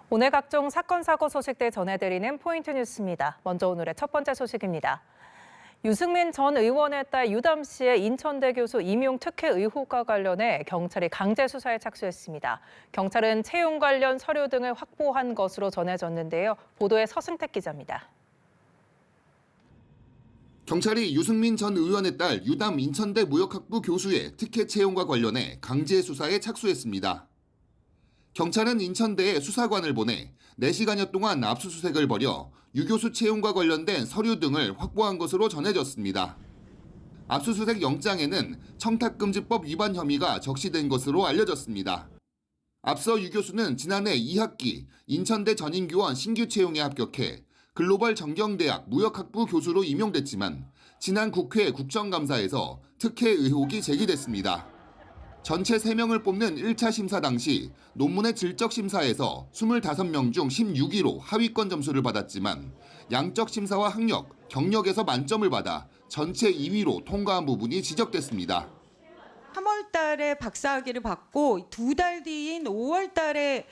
오늘 각종 사건, 사고 소식들 전해드리는 포인트 뉴스입니다. 먼저 오늘의 첫 번째 소식입니다. 유승민 전 의원의 딸 유담 씨의 인천대 교수 임용 특혜 의혹과 관련해 경찰이 강제 수사에 착수했습니다. 경찰은 채용 관련 서류 등을 확보한 것으로 전해졌는데요. 보도에 서승택 기자입니다. 경찰이 유승민 전 의원의 딸 유담 인천대 무역학부 교수의 특혜 채용과 관련해 강제 수사에 착수했습니다. 경찰은 인천대에 수사관을 보내 4시간여 동안 압수수색을 벌여 유 교수 채용과 관련된 서류 등을 확보한 것으로 전해졌습니다. 압수수색 영장에는 청탁금지법 위반 혐의가 적시된 것으로 알려졌습니다. 앞서 유 교수는 지난해 2학기 인천대 전인규원 신규 채용에 합격해 글로벌 정경대학 무역학부 교수로 임용됐지만 지난 국회 국정감사에서 특혜 의혹이 제기됐습니다. 전체 3명을 뽑는 1차 심사 당시 논문의 질적 심사에서 25명 중 16위로 하위권 점수를 받았지만 양적 심사와 학력, 경력에서 만점을 받아 전체 2위로 통과한 부분이 지적됐습니다. 3월 달에 박사학위를 받고 2달 뒤인 5월 달에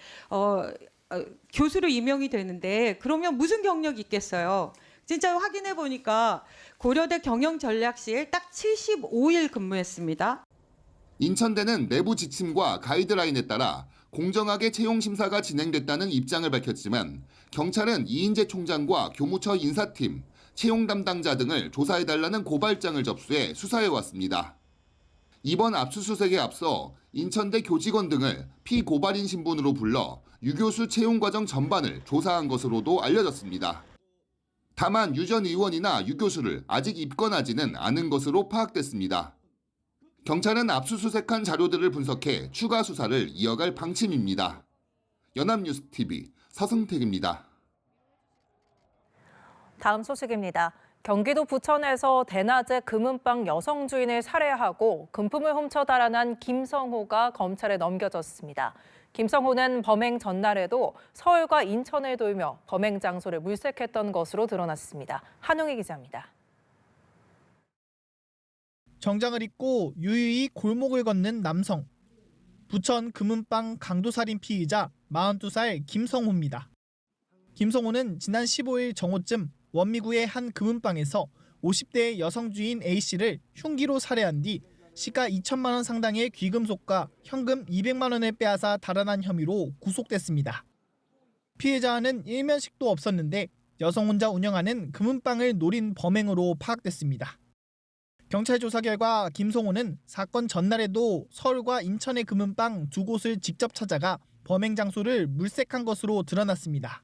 교수로 임용이 되는데 그러면 무슨 경력이 있겠어요? 진짜 확인해 보니까 고려대 경영전략실 딱 75일 근무했습니다. 인천대는 내부 지침과 가이드라인에 따라 공정하게 채용 심사가 진행됐다는 입장을 밝혔지만 경찰은 이인재 총장과 교무처 인사팀, 채용 담당자 등을 조사해달라는 고발장을 접수해 수사해왔습니다. 이번 압수수색에 앞서 인천대 교직원 등을 피고발인 신분으로 불러 유 교수 채용 과정 전반을 조사한 것으로도 알려졌습니다. 다만 유 전 의원이나 유 교수를 아직 입건하지는 않은 것으로 파악됐습니다. 경찰은 압수수색한 자료들을 분석해 추가 수사를 이어갈 방침입니다. 연합뉴스TV 서승택입니다. 다음 소식입니다. 경기도 부천에서 대낮에 금은방 여성 주인을 살해하고 금품을 훔쳐 달아난 김성호가 검찰에 넘겨졌습니다. 김성호는 범행 전날에도 서울과 인천을 돌며 범행 장소를 물색했던 것으로 드러났습니다. 한웅희 기자입니다. 정장을 입고 유유히 골목을 걷는 남성. 부천 금은방 강도살인 피의자 42살 김성호입니다. 김성호는 지난 15일 정오쯤 원미구의 한 금은방에서 50대의 여성 주인 A씨를 흉기로 살해한 뒤 시가 2천만 원 상당의 귀금속과 현금 200만 원을 빼앗아 달아난 혐의로 구속됐습니다. 피해자와는 일면식도 없었는데 여성 혼자 운영하는 금은방을 노린 범행으로 파악됐습니다. 경찰 조사 결과 김성호는 사건 전날에도 서울과 인천의 금은방 2곳을 직접 찾아가 범행 장소를 물색한 것으로 드러났습니다.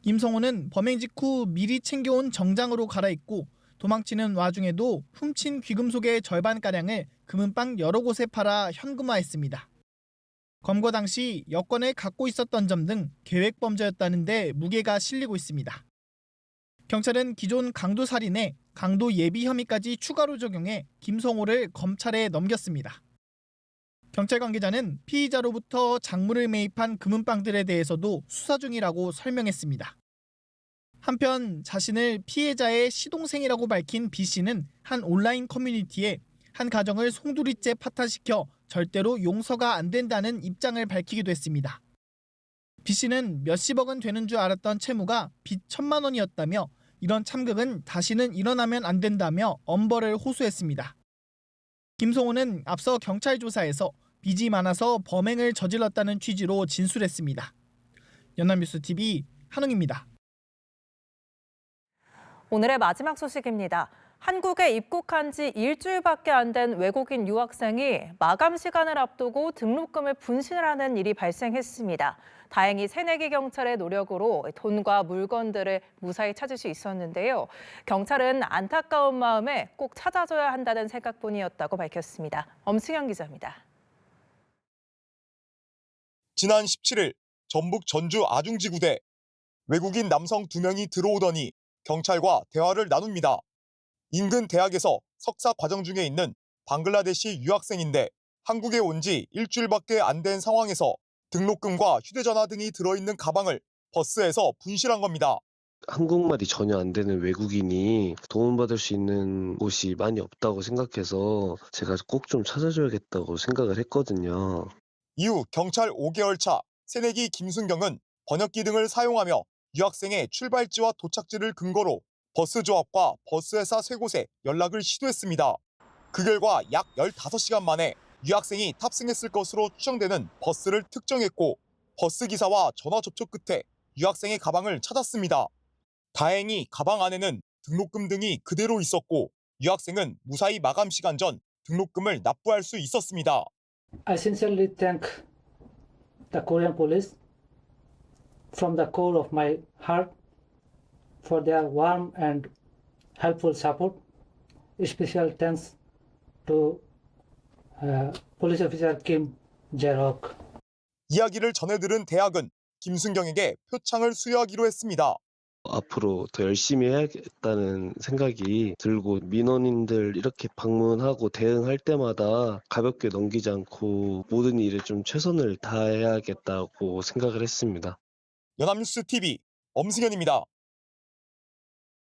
김성호는 범행 직후 미리 챙겨온 정장으로 갈아입고 도망치는 와중에도 훔친 귀금속의 절반가량을 금은방 여러 곳에 팔아 현금화했습니다. 검거 당시 여권을 갖고 있었던 점 등 계획범죄였다는데 무게가 실리고 있습니다. 경찰은 기존 강도살인에 강도 예비 혐의까지 추가로 적용해 김성호를 검찰에 넘겼습니다. 경찰 관계자는 피의자로부터 작물을 매입한 금은방들에 대해서도 수사 중이라고 설명했습니다. 한편 자신을 피해자의 시동생이라고 밝힌 B씨는 한 온라인 커뮤니티에 한 가정을 송두리째 파탄시켜 절대로 용서가 안 된다는 입장을 밝히기도 했습니다. B씨는 몇십억은 되는 줄 알았던 채무가 빚 1,000만 원이었다며 이런 참극은 다시는 일어나면 안 된다며 엄벌을 호소했습니다. 김성호는 앞서 경찰 조사에서 빚이 많아서 범행을 저질렀다는 취지로 진술했습니다. 연합뉴스TV 한웅입니다. 오늘의 마지막 소식입니다. 한국에 입국한 지 일주일밖에 안 된 외국인 유학생이 마감 시간을 앞두고 등록금을 분실을 하는 일이 발생했습니다. 다행히 새내기 경찰의 노력으로 돈과 물건들을 무사히 찾을 수 있었는데요. 경찰은 안타까운 마음에 꼭 찾아줘야 한다는 생각뿐이었다고 밝혔습니다. 엄승현 기자입니다. 지난 17일 전북 전주 아중지구대 외국인 남성 2명이 들어오더니 경찰과 대화를 나눕니다. 인근 대학에서 석사 과정 중에 있는 방글라데시 유학생인데 한국에 온 지 일주일밖에 안 된 상황에서 등록금과 휴대전화 등이 들어있는 가방을 버스에서 분실한 겁니다. 한국말이 전혀 안 되는 외국인이 도움받을 수 있는 곳이 많이 없다고 생각해서 제가 꼭 좀 찾아줘야겠다고 생각을 했거든요. 이후 경찰 5개월 차 새내기 김순경은 번역기 등을 사용하며 유학생의 출발지와 도착지를 근거로 버스 조합과 버스회사 3곳에 연락을 시도했습니다. 그 결과 약 15시간 만에 유학생이 탑승했을 것으로 추정되는 버스를 특정했고 버스 기사와 전화 접촉 끝에 유학생의 가방을 찾았습니다. 다행히 가방 안에는 등록금 등이 그대로 있었고 유학생은 무사히 마감 시간 전 등록금을 납부할 수 있었습니다. I sincerely thank the Korean police from the core of my heart for their warm and helpful support. Special thanks to police officer Kim Jae-rok. 이야기를 전해들은 대학은 김순경에게 표창을 수여하기로 했습니다. 앞으로 더 열심히 해야겠다는 생각이 들고 민원인들 이렇게 방문하고 대응할 때마다 가볍게 넘기지 않고 모든 일에 좀 최선을 다해야겠다고 생각을 했습니다. 연합뉴스 TV 엄승현입니다.